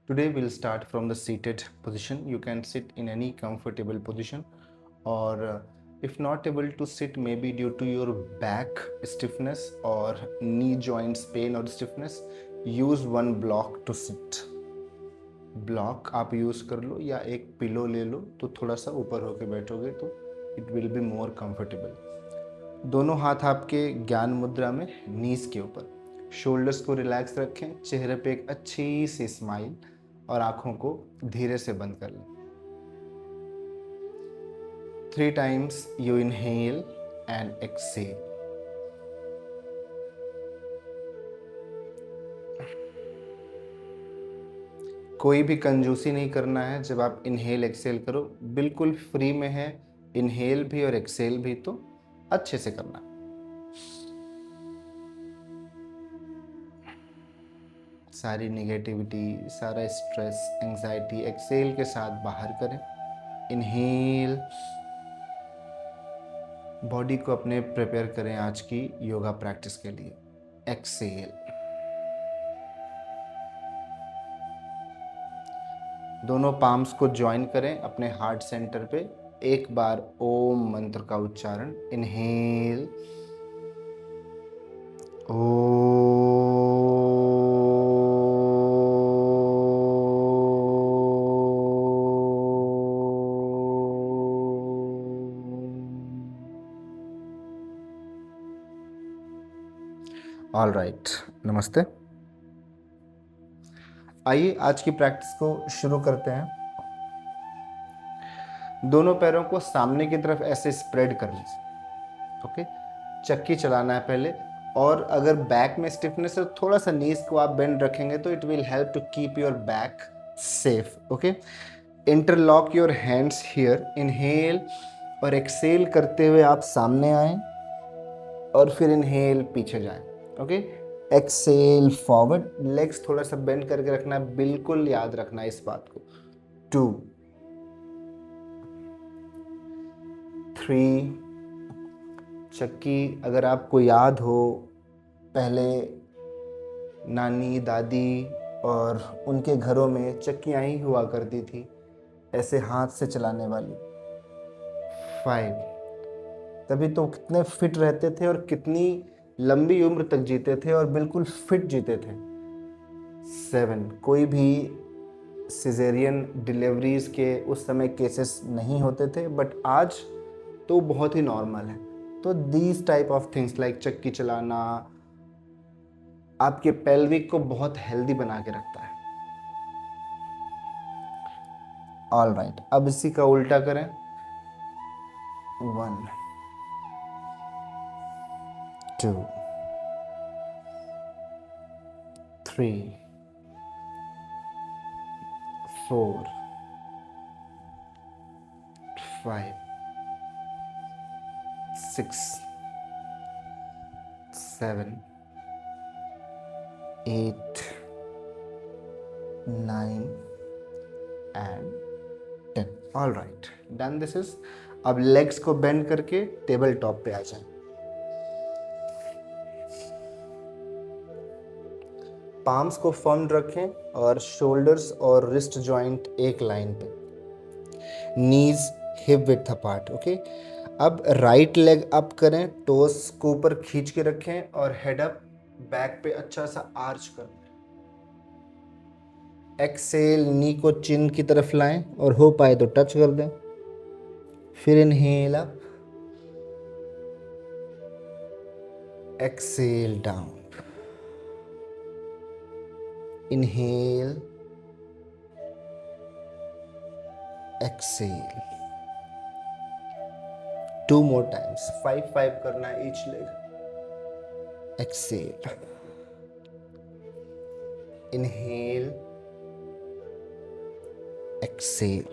Today we'll start from the seated position. You can sit in any comfortable position, or if not able to sit, maybe due to your back stiffness or knee joints pain or stiffness, use one block to sit. Block आप use कर लो या एक pillow ले लो, तो थोड़ा सा ऊपर होके बैठोगे तो it will be more comfortable. दोनों हाथ आपके ज्ञान मुद्रा में, नीज के ऊपर, शोल्डर्स को रिलैक्स रखें, चेहरे पे एक अच्छी सी स्माइल और आंखों को धीरे से बंद कर लें। 3 times you inhale and exhale. कोई भी कंजूसी नहीं करना है जब आप इनहेल एक्सेल करो, बिल्कुल फ्री में है। इनहेल भी और एक्सेल भी तो अच्छे से करना। सारी नेगेटिविटी, सारा स्ट्रेस, एंजाइटी एक्सेल के साथ बाहर करें। इनहेल, बॉडी को अपने प्रिपेयर करें आज की योगा प्रैक्टिस के लिए। एक्सेल, दोनों पाम्स को ज्वाइन करें अपने हार्ट सेंटर पे। एक बार ओम मंत्र का उच्चारण। इनहेल, ऑल राइट, नमस्ते। आइए आज की प्रैक्टिस को शुरू करते हैं। दोनों पैरों को सामने की तरफ ऐसे स्प्रेड कर लीजिए। ओके, चक्की चलाना है पहले। और अगर बैक में स्टिफनेस है तो थोड़ा सा नीज को आप बेंड रखेंगे तो it will help to keep your back safe. Okay, interlock your hands here. Inhale और एक्सेल करते हुए आप सामने आए और फिर इनहेल पीछे जाएं। ओके, एक्सेल फॉरवर्ड, लेग्स थोड़ा सा बेंड करके रखना है, बिल्कुल याद रखना है इस बात को। 2 3, चक्की अगर आपको याद हो, पहले नानी दादी और उनके घरों में चक्कियाँ ही हुआ करती थी, ऐसे हाथ से चलाने वाली। 5, तभी तो कितने फिट रहते थे और कितनी लंबी उम्र तक जीते थे और बिल्कुल फिट जीते थे। 7, कोई भी सिजेरियन डिलीवरीज के उस समय केसेस नहीं होते थे, बट आज तो बहुत ही नॉर्मल है। तो these type of things like चक्की चलाना आपके पेल्विक को बहुत हेल्दी बना के रखता है। ऑल राइट, अब इसी का उल्टा करें। 1 2 3 4 5 6 7 8 9 and 10। All right, done this is. अब लेग्स को बेंड करके टेबल टॉप पे आ जाएं। पाम्स को फर्म रखें और शोल्डर्स और रिस्ट जॉइंट एक लाइन पे, नीज हिप विड्थ अपार्ट। ओके, अब राइट लेग अप करें, टोस को ऊपर खींच के रखें और हेड अप, बैक पे अच्छा सा आर्च कर दें। एक्सेल, नी को चिन की तरफ लाएं और हो पाए तो टच कर दें। फिर inhale up, exhale down, inhale, exhale. 2 more times, 5 करना है each leg. Exhale, inhale, exhale.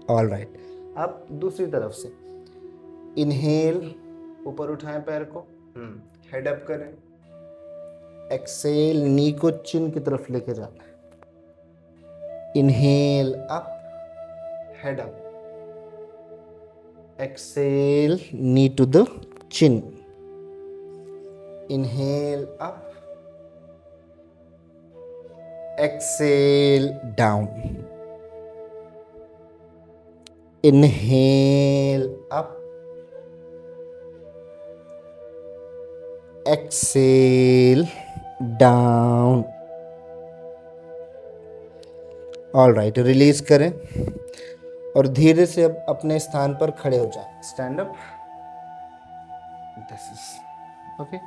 All right, अब दूसरी तरफ से इनहेल, ऊपर उठाएं पैर को, हेड अप करें। एक्सेल, नी को चिन की तरफ लेके जाना है। Inhale up, head up, exhale, knee to the chin. Inhale up, exhale down, inhale up, exhale down. All right, release करें और धीरे से अब अपने स्थान पर खड़े हो जाएं. Stand up. This is okay.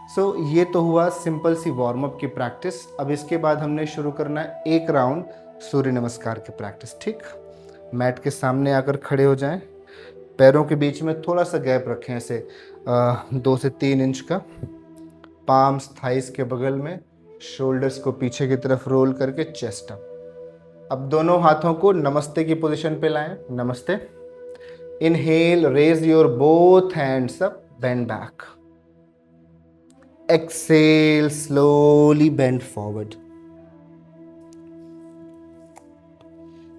So ये तो हुआ सिंपल सी वार्म अप की प्रैक्टिस. अब इसके बाद हमने शुरू करना है एक राउंड सूर्य नमस्कार की प्रैक्टिस. ठीक, मैट के सामने आकर खड़े हो जाएं. पैरों के बीच में थोड़ा सा गैप रखें, ऐसे 2 से 3 इंच का. पाम्स थाइस के बगल में, शोल्डर्स को पीछे की तरफ रोल करके चेस्ट अप. अब दोनों हाथों को नमस्ते की पोजीशन पे लाएं. नमस्ते. Inhale, raise your both hands up, bend back. Exhale, slowly bend forward.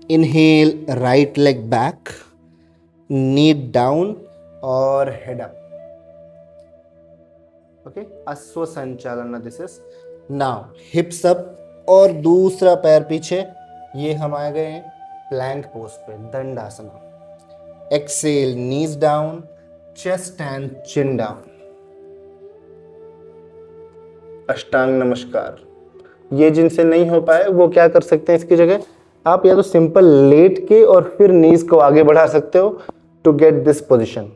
Inhale, right leg back, knee down और head up. Okay, अश्व संचालन. दिस इज नाउ हिप्स अप और दूसरा पैर पीछे. ये हम आ गए हैं प्लैंक पोज पे, दंडासना. Exhale, knees down, chest and chin down. अष्टांग नमस्कार. ये जिनसे नहीं हो पाए वो क्या कर सकते हैं, इसकी जगह आप या तो सिंपल लेट के और फिर नीज को आगे बढ़ा सकते हो to get this position.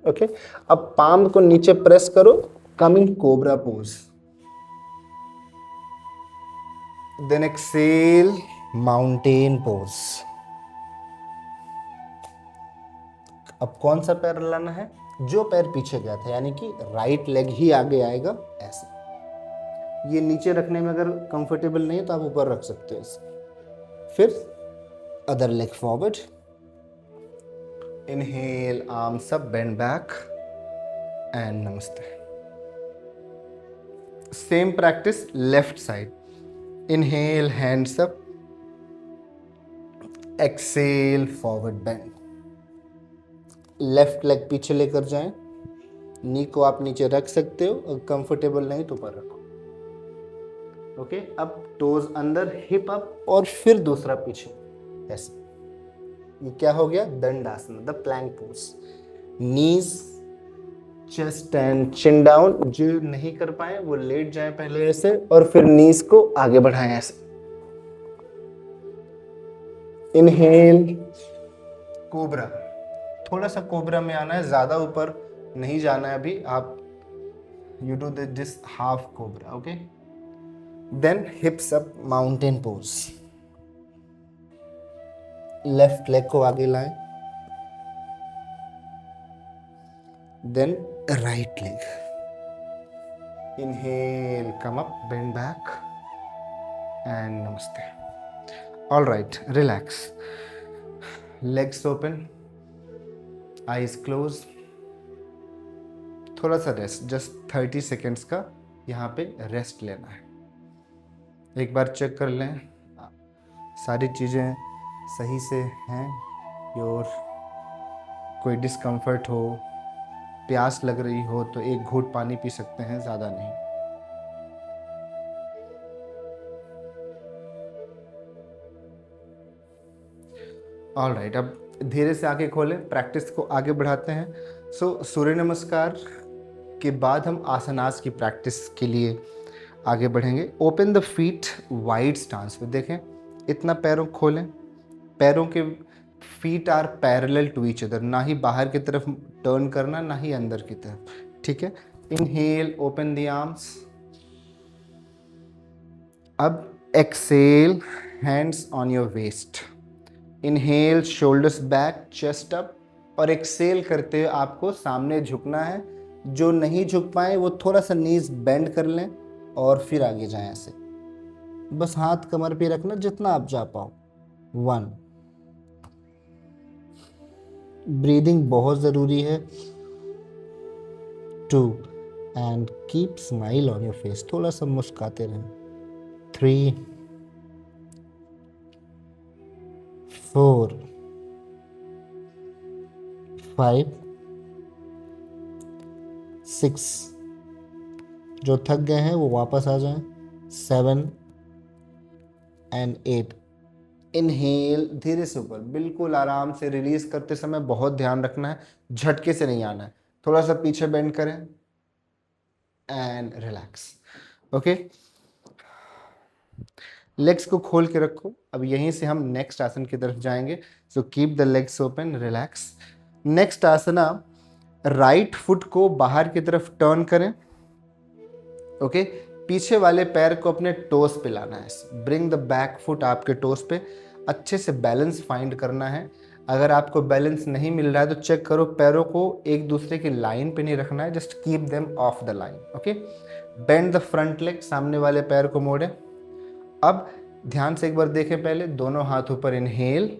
Okay, अब पाम को नीचे प्रेस करो, coming cobra pose. Then exhale, mountain pose. अब कौन सा पैर लाना है, जो पैर पीछे गया था, यानी कि राइट लेग ही आगे आएगा. ऐसे ये नीचे रखने में अगर कंफर्टेबल नहीं है तो आप ऊपर रख सकते हो इसे. फिर other leg forward. Inhale, arms up, bend back and namaste. Same practice left side. Inhale, hands up, exhale, forward bend. Left leg पीछे लेकर जाएं. नी को आप नीचे रख सकते हो, अगर कंफर्टेबल नहीं तो ऊपर रखो. ओके, अब टोज अंदर, हिप अप और फिर दूसरा पीछे. ऐसे ये क्या हो गया, dandasana, the plank pose. Knees, chest and chin down. जो नहीं कर पाए वो लेट जाए पहले ऐसे और फिर नीज को आगे बढ़ाएं ऐसे. Inhale, cobra. थोड़ा सा कोबरा में आना है, ज्यादा ऊपर नहीं जाना है अभी. आप you do this half cobra. Okay, then hips up, mountain pose. Left leg को आगे लाएं. then right leg. inhale, come up, bend back and namaste. all right, relax. legs open, eyes closed. थोड़ा सा रेस्ट, जस्ट 30 सेकेंड्स का यहाँ पे rest लेना है. एक बार चेक कर लें सारी चीज़ें सही से हैं. और कोई डिस्कम्फर्ट हो, प्यास लग रही हो तो एक घूंट पानी पी सकते हैं, ज़्यादा नहीं. ऑल राइट, अब धीरे से आंखें खोलें, प्रैक्टिस को आगे बढ़ाते हैं. सो सूर्य नमस्कार के बाद हम आसनास की प्रैक्टिस के लिए आगे बढ़ेंगे. Open the feet wide stance पे. देखें, इतना पैरों खोलें. पैरों के feet are parallel to each other. ना ही बाहर की तरफ टर्न करना, ना ही अंदर की तरफ. ठीक है. Inhale, open the arms. अब exhale, hands on your waist. Inhale, shoulders back, chest up. और एक्सेल करते हुए आपको सामने झुकना है. जो नहीं झुक पाए वो थोड़ा सा नीज बेंड कर लें और फिर आगे जाएं ऐसे. बस हाथ कमर पे रखना जितना आप जा पाओ. 1. ब्रीदिंग बहुत ज़रूरी है. 2. And keep smile on your face. थोड़ा सा मुस्कुराते रहें. 3. 4. 5. 6. जो थक गए हैं वो वापस आ जाएं. 7. एंड 8। इनहेल धीरे से ऊपर, बिल्कुल आराम से। रिलीज करते समय बहुत ध्यान रखना है, झटके से नहीं आना है। थोड़ा सा पीछे बेंड करें एंड रिलैक्स। ओके, लेग्स को खोल के रखो। अब यहीं से हम नेक्स्ट आसन की तरफ जाएंगे। So keep the legs open, relax. Next asana, right foot को बाहर की तरफ टर्न करें। ओके, पीछे वाले पैर को अपने टोस पे लाना है। ब्रिंग द बैक फुट आपके टोस पे। अच्छे से बैलेंस फाइंड करना है। अगर आपको बैलेंस नहीं मिल रहा है तो चेक करो, पैरों को एक दूसरे की लाइन पे नहीं रखना है, just keep them of the line. Okay, bend the front leg, सामने वाले पैर को मोड़े। अब ध्यान से एक बार देखें, पहले दोनों हाथ ऊपर, इनहेल,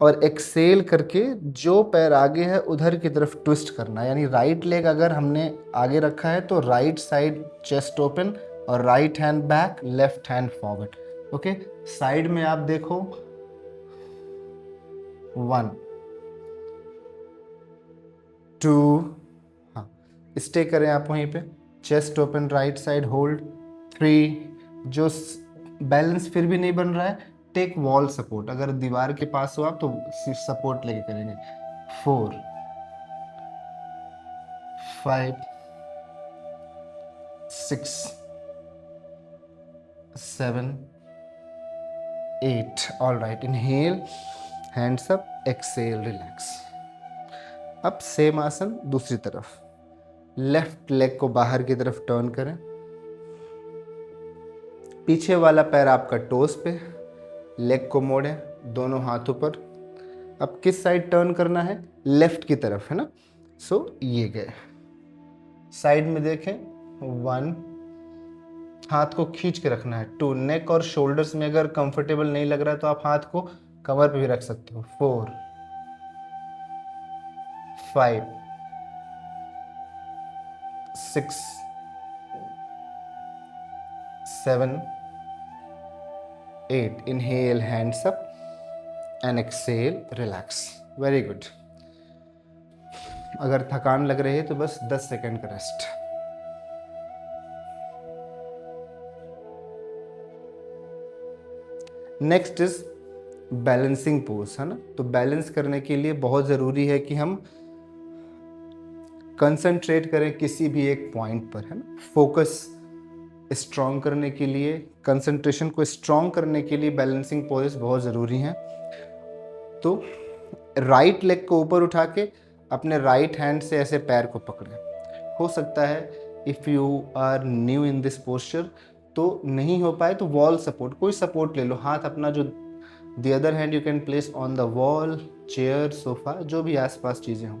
और एक्सेल करके जो पैर आगे है उधर की तरफ ट्विस्ट करना है। यानी राइट लेग अगर हमने आगे रखा है तो राइट साइड चेस्ट ओपन, और right hand back, left hand forward. Okay, side में आप देखो, 1 2, हाँ, स्टे करें आप वहीं पे, chest open, right side hold. 3, जो बैलेंस फिर भी नहीं बन रहा है, टेक वॉल सपोर्ट। अगर दीवार के पास हो आप तो सपोर्ट लेके करेंगे। 4 5 6 7 8। All right, inhale, hands up, exhale, relax. अब सेम आसन दूसरी तरफ। लेफ्ट लेग को बाहर की तरफ टर्न करें, पीछे वाला पैर आपका टोस पे, लेग को मोड़ें, दोनों हाथों पर। अब किस साइड टर्न करना है? लेफ्ट की तरफ, है ना। सो ये गए, साइड में देखें, 1, हाथ को खींच के रखना है। 2, नेक और शोल्डर्स में अगर कंफर्टेबल नहीं लग रहा है तो आप हाथ को कमर पे भी रख सकते हो। 4 5 6 7 8। Inhale, hands up and exhale, relax. Very good. अगर थकान लग रही है तो बस 10 सेकेंड का rest. Next is balancing pose, है ना। तो बैलेंस करने के लिए बहुत ज़रूरी है कि हम कंसंट्रेट करें किसी भी एक पॉइंट पर, है ना। फोकस स्ट्रॉन्ग करने के लिए, कंसंट्रेशन को स्ट्रॉन्ग करने के लिए बैलेंसिंग पोजेस बहुत ज़रूरी हैं। तो राइट लेग को ऊपर उठा के अपने राइट हैंड से ऐसे पैर को पकड़ें। हो सकता है if you are new in this posture तो नहीं हो पाए तो वॉल सपोर्ट, कोई सपोर्ट ले लो। हाथ अपना जो the other hand you can place on the wall, chair, sofa, जो भी आसपास चीज़ें हों।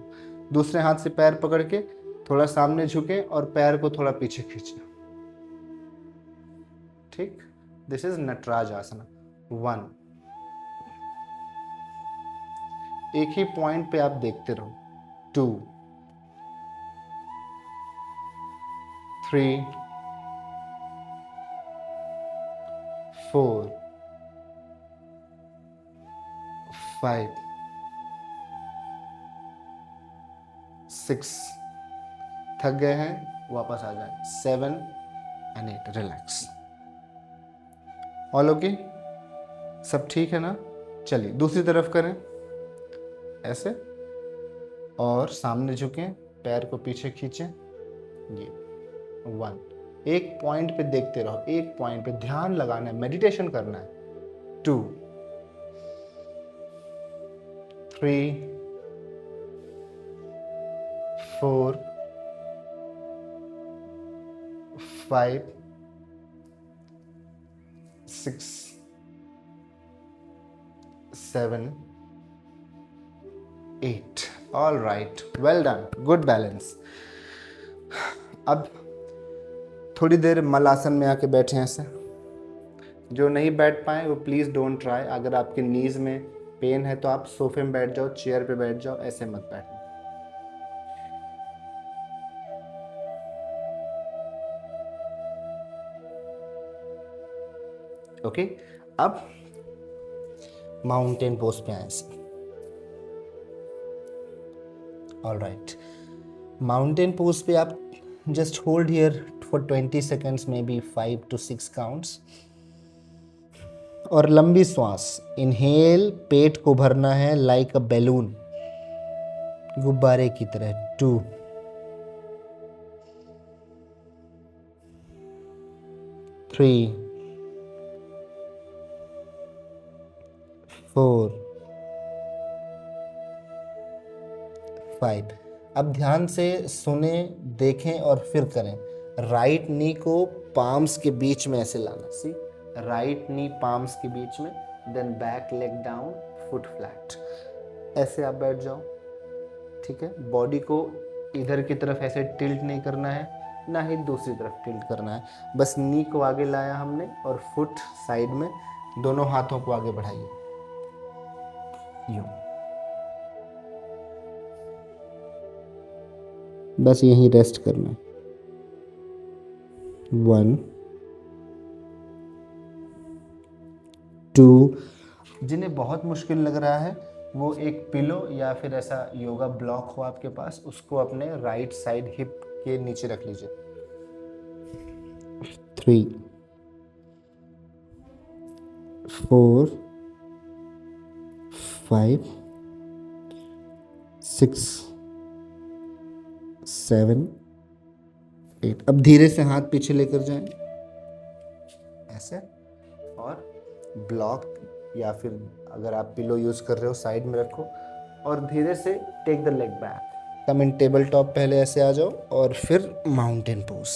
दूसरे हाथ से पैर पकड़ के थोड़ा सामने झुकें और पैर को थोड़ा पीछे खींचें। ठीक, दिस इज नटराज आसना। 1, एक ही पॉइंट पे आप देखते रहो। 2 3 4 5 6। थक गए हैं, वापस आ जाए। 7 एंड 8, रिलैक्स। ऑल ओके, सब ठीक है ना। चलिए दूसरी तरफ करें, ऐसे, और सामने झुकें, पैर को पीछे खींचें। ये 1, एक पॉइंट पे देखते रहो, एक पॉइंट पे ध्यान लगाना है, मेडिटेशन करना है। 2 3 4 5 6 7 8। All right, well done, good balance. अब थोड़ी देर मलासन में आके बैठे ऐसे। जो नहीं बैठ पाए वो प्लीज़ डोंट ट्राई। अगर आपके नीज में पेन है तो आप सोफे में बैठ जाओ, चेयर पे बैठ जाओ, ऐसे मत बैठना। ओके, अब माउंटेन पोज पे आए। ऑल राइट, माउंटेन पोज पे आप just hold here for 20 seconds, may be 5 to 6 counts. और लंबी श्वास, इनहेल, पेट को भरना है लाइक अ बैलून, गुब्बारे की तरह। 2, 3, 4, 5। अब ध्यान से सुने, देखें और फिर करें। राइट नी को पाम्स के बीच में ऐसे लाना, सी, राइट नी पाम्स के बीच में, then back leg down, foot flat, ऐसे आप बैठ जाओ। ठीक है, बॉडी को इधर की तरफ ऐसे टिल्ट नहीं करना है, ना ही दूसरी तरफ टिल्ट करना है, बस नी को आगे लाया हमने और फुट साइड में, दोनों हाथों को आगे बढ़ाइए, यूं, बस यहीं रेस्ट करना है। 1, 2। जिन्हें बहुत मुश्किल लग रहा है वो एक पिलो या फिर ऐसा योगा ब्लॉक हो आपके पास, उसको अपने राइट साइड हिप के नीचे रख लीजिए। 3, 4, 5, 6, 7, 8। अब धीरे से हाथ पीछे लेकर जाएं ऐसे, और ब्लॉक या फिर अगर आप पिलो यूज कर रहे हो साइड में रखो, और धीरे से take the leg back, come in table top, पहले ऐसे आ जाओ और फिर माउंटेन पोज।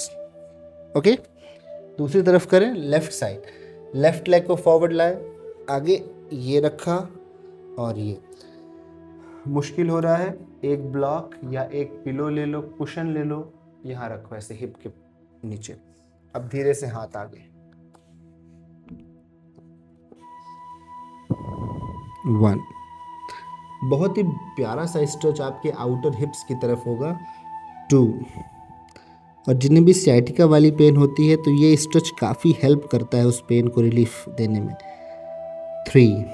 ओके, दूसरी तरफ करें, लेफ्ट साइड, लेफ्ट लेग को फॉरवर्ड लाए, आगे ये रखा, और ये मुश्किल हो रहा है, एक ब्लॉक या एक पिलो ले लो, कुशन ले लो, यहाँ रखो ऐसे हिप के नीचे। अब धीरे से हाथ आगे, 1। बहुत ही प्यारा सा स्ट्रेच आपके आउटर हिप्स की तरफ होगा। 2, और जिन्हें भी सियाटिका वाली पेन होती है तो ये स्ट्रेच काफ़ी हेल्प करता है उस पेन को रिलीफ देने में। 3,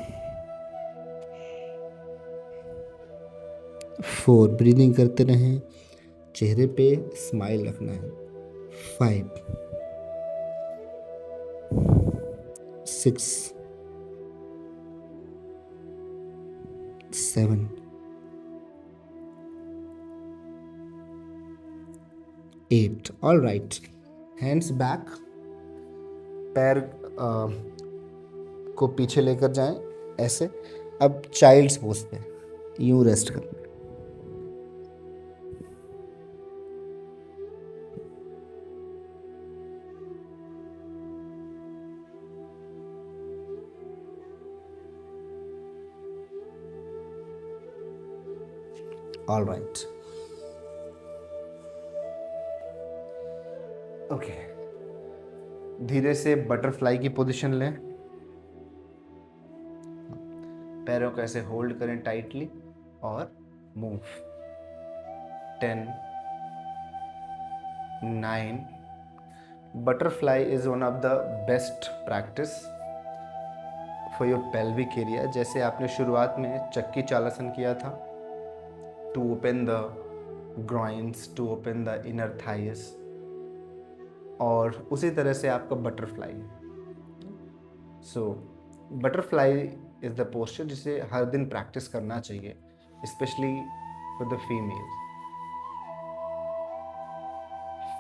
4, ब्रीदिंग करते रहें, चेहरे पे स्माइल रखना है। 5, 6, 7, 8। ऑल राइट, हैंड्स बैक, पैर को पीछे लेकर जाएं ऐसे। अब चाइल्ड्स पोज पे यूं रेस्ट करना। ऑल राइट, ओके, धीरे से बटरफ्लाई की पोजीशन लें, पैरों को ऐसे होल्ड करें टाइटली और move. 10, 9। Butterfly is one of the best practice for your pelvic area. जैसे आपने शुरुआत में चक्की चालासन किया था, to open the groins, to open the inner thighs, और उसी तरह से आपका butterfly. So butterfly is the posture जिसे हर दिन प्रैक्टिस करना चाहिए, स्पेशली फॉर द फीमेल।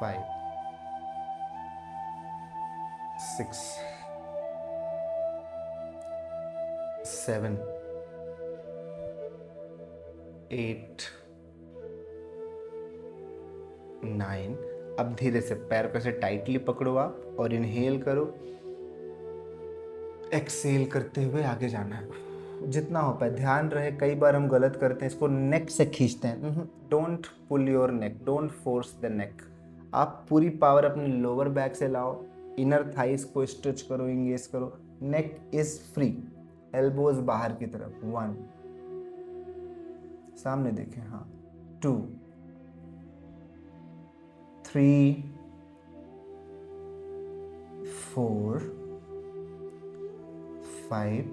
5, 6, 7, 8, 9। अब धीरे से पैर को ऐसे टाइटली पकड़ो आप और इनहेल करो, एक्सेल करते हुए आगे जाना है जितना हो पाए। ध्यान रहे, कई बार हम गलत करते हैं, इसको नेक से खींचते हैं। Don't pull your neck, don't force the neck. आप पूरी पावर अपने लोअर बैक से लाओ, इनर थाइस को स्ट्रेच करो, इंगेज करो, नेक इज फ्री, एल्बोज बाहर की तरफ। 1, सामने देखें, हाँ। 2, 3, 4, 5,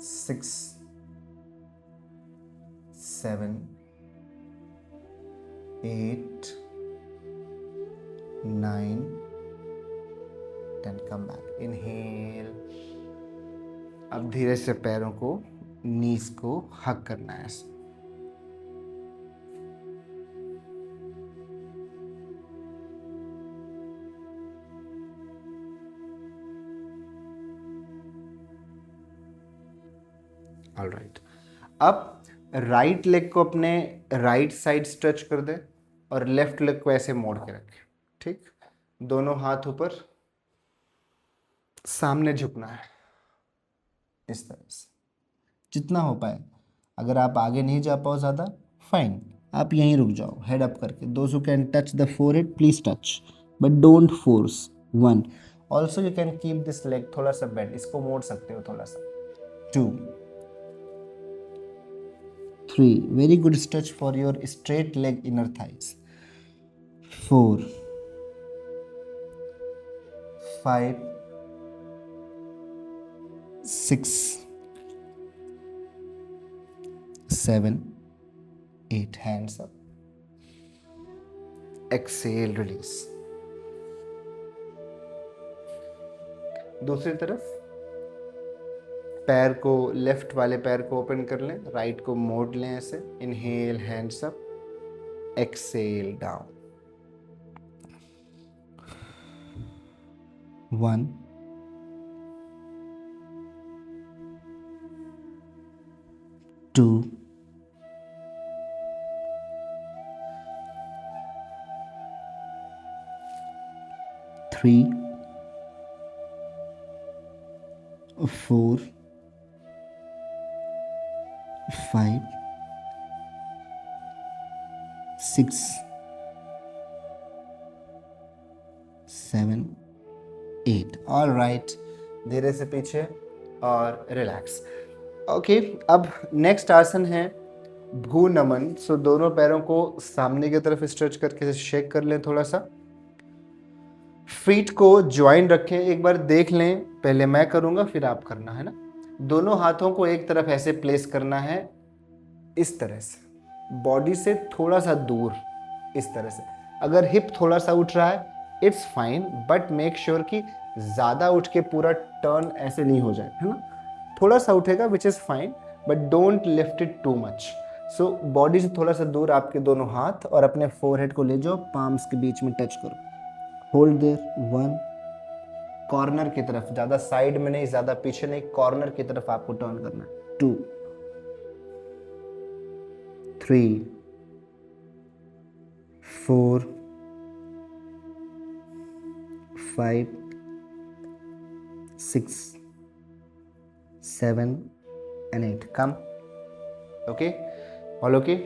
6, 7, 8, 9, 10, कम बैक, इनहेल। अब धीरे से पैरों को, नीज को हक करना है ऐसे। ऑलराइट, अब राइट लेग को अपने राइट साइड स्ट्रेच कर दे और लेफ्ट लेग को ऐसे मोड़ के रखे। ठीक, दोनों हाथ ऊपर, सामने झुकना है इस तरह से जितना हो पाए। अगर आप आगे नहीं जा पाओ ज़्यादा, फाइन, आप यहीं रुक जाओ हेड अप करके। Those who can touch the forehead please touch, but don't force. 1, also you can keep this leg थोड़ा सा बेंड, इसको मोड़ सकते हो थोड़ा सा। 2, 3, very good stretch for your straight leg inner thighs. 4, 5, 6, 7, 8, hands up. Exhale, release. दूसरी तरफ पैर को, लेफ्ट वाले पैर को ओपन कर लें, राइट को मोड़ लें ऐसे। Inhale, hands up, exhale, down. 1, 2, 3, 4, 5, 6, 7, 8। All right, धीरे से पीछे और रिलैक्स। ओके, अब नेक्स्ट आसन है भू नमन। सो दोनों पैरों को सामने की तरफ स्ट्रेच करके शेक कर लें थोड़ा सा। फीट को ज्वाइन रखें, एक बार देख लें, पहले मैं करूंगा फिर आप करना है ना। दोनों हाथों को एक तरफ ऐसे प्लेस करना है इस तरह से, बॉडी से थोड़ा सा दूर इस तरह से। अगर हिप थोड़ा सा उठ रहा है it's fine, but make sure कि ज़्यादा उठ के पूरा टर्न ऐसे नहीं हो जाए, है ना। थोड़ा सा उठेगा which is fine, but don't lift it too much. So body से थोड़ा सा दूर आपके दोनों हाथ, और अपने फोरहेड को ले जाओ, पाम्स के बीच में टच करो, होल्ड देयर। 1, कॉर्नर की तरफ, ज़्यादा साइड में नहीं, ज़्यादा पीछे नहीं, कॉर्नर की तरफ आपको टर्न करना है। 2, 3, 4, 5, 6, 7 and 8। Come, okay, all okay,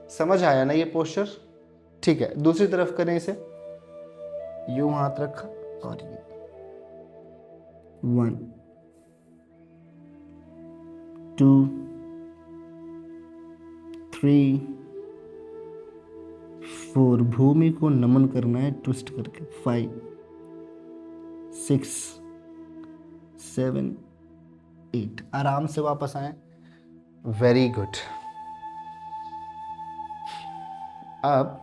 समझ आया ना ये पोस्चर। ठीक है, दूसरी तरफ करें इसे, यूं हाथ रखा और ये 1, 2, 3, 4, भूमि को नमन करना है ट्विस्ट करके। 5, 6, 7, 8, आराम से वापस आए। Very good. अब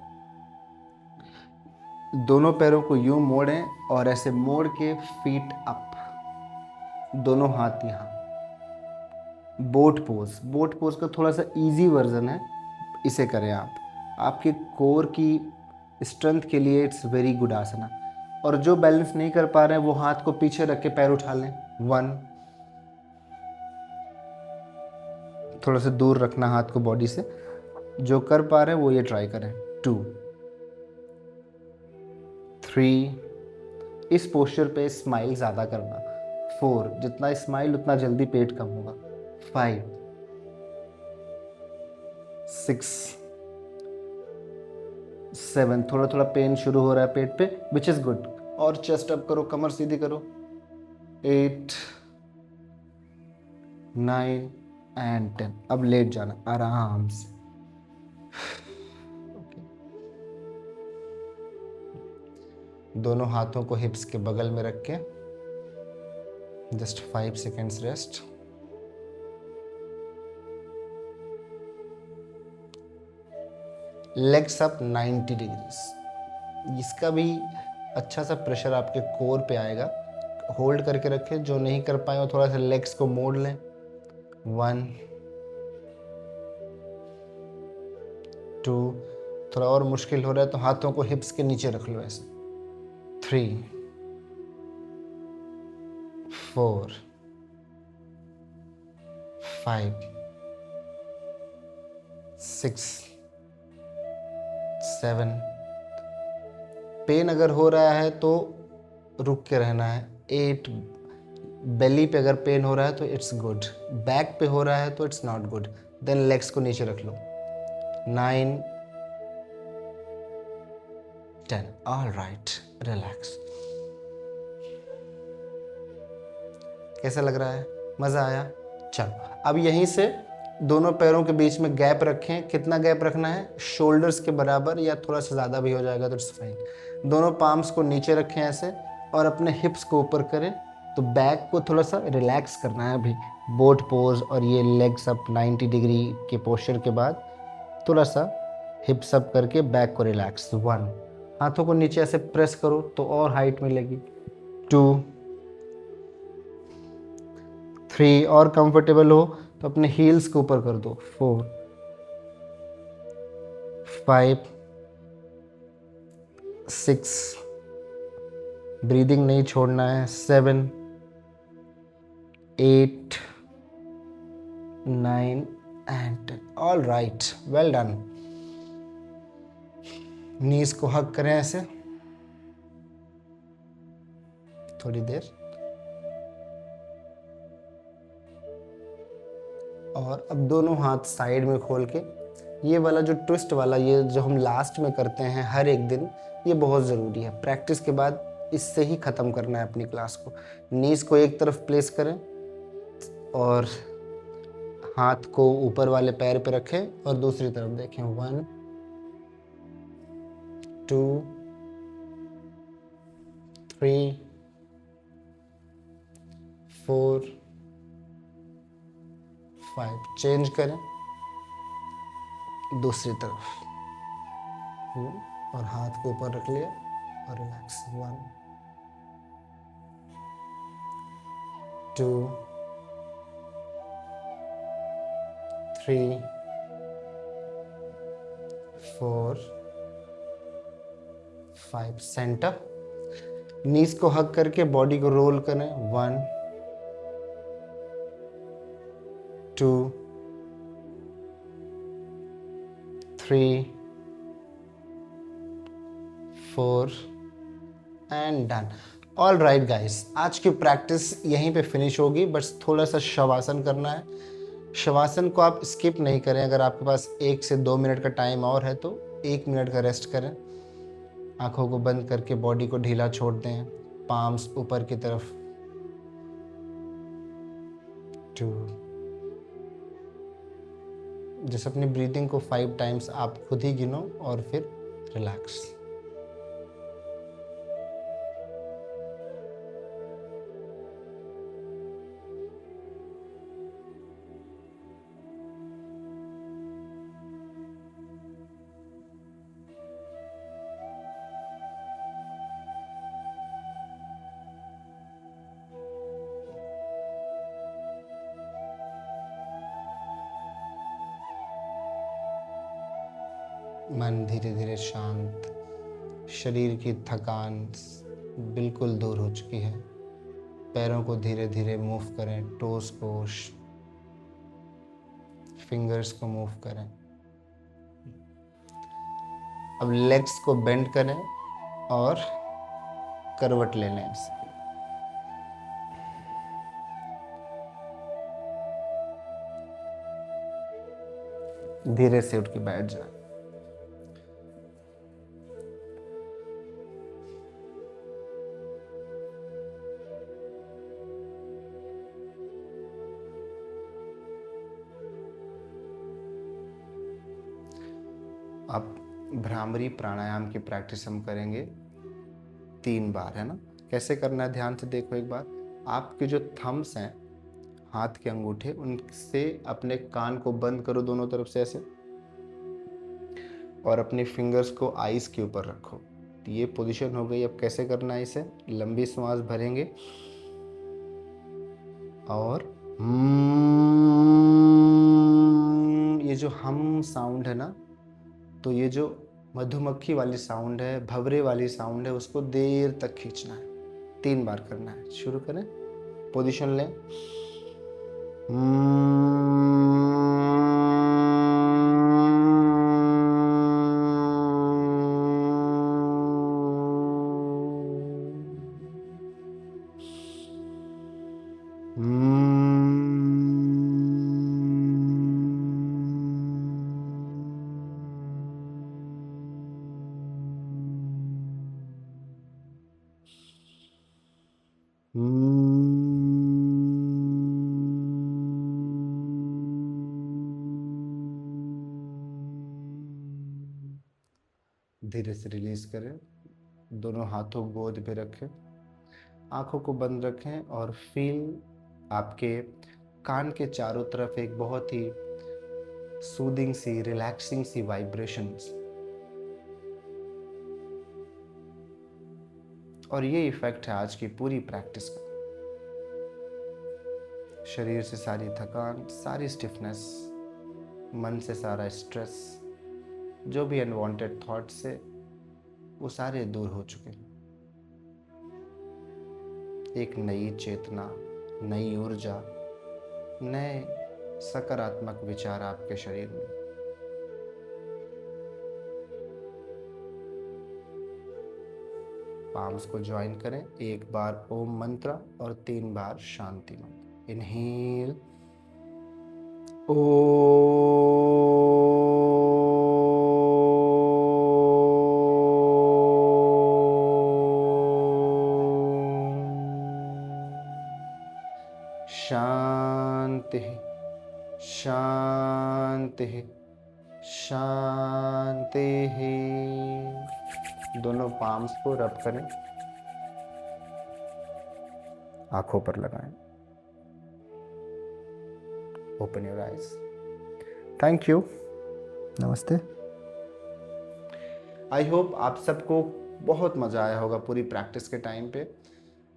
दोनों पैरों को यूं मोड़ें और ऐसे मोड़ के फीट अप, दोनों हाथ यहाँ, बोट पोज। बोट पोज का थोड़ा सा इजी वर्जन है, इसे करें आप। आपके कोर की स्ट्रेंथ के लिए इट्स वेरी गुड आसना। और जो बैलेंस नहीं कर पा रहे हैं वो हाथ को पीछे रख के पैर उठा लें। 1, थोड़ा सा दूर रखना हाथ को बॉडी से, जो कर पा रहे हैं वो ये ट्राई करें। 2, 3, इस पोस्चर पे स्माइल ज़्यादा करना। 4, जितना स्माइल उतना जल्दी पेट कम होगा। 5, 6, 7, थोड़ा थोड़ा पेन शुरू हो रहा है पेट पे, विच इज़ गुड। और चेस्ट अप करो, कमर सीधी करो। 8, 9 एंड 10। अब लेट जाना आराम से। दोनों हाथों को हिप्स के बगल में रख के just 5 seconds rest. Legs up 90 degrees. इसका भी अच्छा सा प्रेशर आपके कोर पे आएगा। होल्ड करके रखें, जो नहीं कर पाए वो थोड़ा सा लेग्स को मोड़ लें। 1 2, थोड़ा और मुश्किल हो रहा है तो हाथों को हिप्स के नीचे रख लो ऐसे। 3 4 5 6 7। पेन अगर हो रहा है तो रुक के रहना है। 8। बेली पे अगर पेन हो रहा है तो इट्स गुड। बैक पे हो रहा है तो it's not good. Then legs को नीचे रख लो। 9 10। All right, relax. कैसा लग रहा है? मज़ा आया? चलो अब यहीं से दोनों पैरों के बीच में गैप रखें। कितना गैप रखना है? शोल्डर्स के बराबर, या थोड़ा सा ज़्यादा भी हो जाएगा तो इट्स फाइन। दोनों पाम्स को नीचे रखें ऐसे और अपने हिप्स को ऊपर करें। तो बैक को थोड़ा सा रिलैक्स करना है अभी। बोट पोज और ये लेग्स अप 90 डिग्री के पोस्चर के बाद थोड़ा सा हिप्स अप करके बैक को रिलैक्स। 1, हाथों को नीचे ऐसे प्रेस करो तो और हाइट मिलेगी। 2 3, और कंफर्टेबल हो तो अपने हील्स को ऊपर कर दो। 4 5 6, ब्रीदिंग नहीं छोड़ना है। 7 8 9 and 10। All right, well done. Knees को हक करें ऐसे थोड़ी देर, और अब दोनों हाथ साइड में खोल के ये वाला जो ट्विस्ट वाला, ये जो हम लास्ट में करते हैं हर एक दिन, ये बहुत ज़रूरी है। प्रैक्टिस के बाद इससे ही ख़त्म करना है अपनी क्लास को। नीज को एक तरफ प्लेस करें और हाथ को ऊपर वाले पैर पे रखें और दूसरी तरफ देखें। 1 2 3 4 5। चेंज करें दूसरी तरफ। और हाथ को ऊपर रख लिया और रिलैक्स। 1 2 3 4 5। सेंटर। नीज को हक करके बॉडी को रोल करें। 1 2 3 4 and done. All right guys, आज की प्रैक्टिस यहीं पे फिनिश होगी। बस थोड़ा सा शवासन करना है। शवासन को आप स्किप नहीं करें। अगर आपके पास 1 से 2 मिनट का टाइम और है तो 1 मिनट का रेस्ट करें। आंखों को बंद करके बॉडी को ढीला छोड़ दें। पाम्स ऊपर की तरफ। 2। जैसे अपनी ब्रीदिंग को 5 टाइम्स आप खुद ही गिनो और फिर रिलैक्स। मन धीरे धीरे शांत, शरीर की थकान बिल्कुल दूर हो चुकी है। पैरों को धीरे धीरे मूव करें। टोस को, फिंगर्स को मूव करें। अब लेग्स को बेंड करें और करवट ले लें। धीरे से उठ के बैठ जाए। अब भ्रामरी प्राणायाम की प्रैक्टिस हम करेंगे 3 बार, है ना। कैसे करना है ध्यान से देखो एक बार। आपके जो थम्स हैं, हाथ के अंगूठे, उनसे अपने कान को बंद करो दोनों तरफ से ऐसे, और अपनी फिंगर्स को आईज के ऊपर रखो। तो ये पोजीशन हो गई। अब कैसे करना है इसे? लंबी सांस भरेंगे और ये जो हम साउंड है ना, तो ये जो मधुमक्खी वाली साउंड है, भंवरे वाली साउंड है, उसको देर तक खींचना है। 3 बार करना है। शुरू करें। पोजीशन लें। धीरे से रिलीज करें। दोनों हाथों को गोद पे रखें, आंखों को बंद रखें और फील आपके कान के चारों तरफ एक बहुत ही सूदिंग सी, रिलैक्सिंग सी वाइब्रेशंस। और ये इफेक्ट है आज की पूरी प्रैक्टिस का। शरीर से सारी थकान, सारी स्टिफनेस, मन से सारा स्ट्रेस, जो भी अनवांटेड थॉट्स से, वो सारे दूर हो चुके हैं। एक नई चेतना, नई ऊर्जा, नए सकारात्मक विचार आपके शरीर में। पाम्स को ज्वाइन करें। 1 बार ओम मंत्र और 3 बार शांति मंत्र। इनहेल ओ, शांति शांति शांति। दोनों पाम्स को रब करें, आंखों पर लगाएं। Open your eyes. Thank you. Namaste. I hope आप सबको बहुत मज़ा आया होगा पूरी प्रैक्टिस के टाइम पे।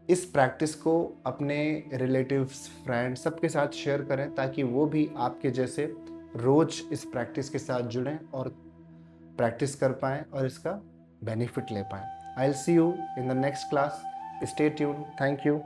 इस प्रैक्टिस को अपने रिलेटिव्स, फ्रेंड्स, सबके साथ शेयर करें ताकि वो भी आपके जैसे रोज इस प्रैक्टिस के साथ जुड़ें और प्रैक्टिस कर पाएँ और इसका बेनिफिट ले पाएँ। I will see you in the next class. Stay tuned. Thank you.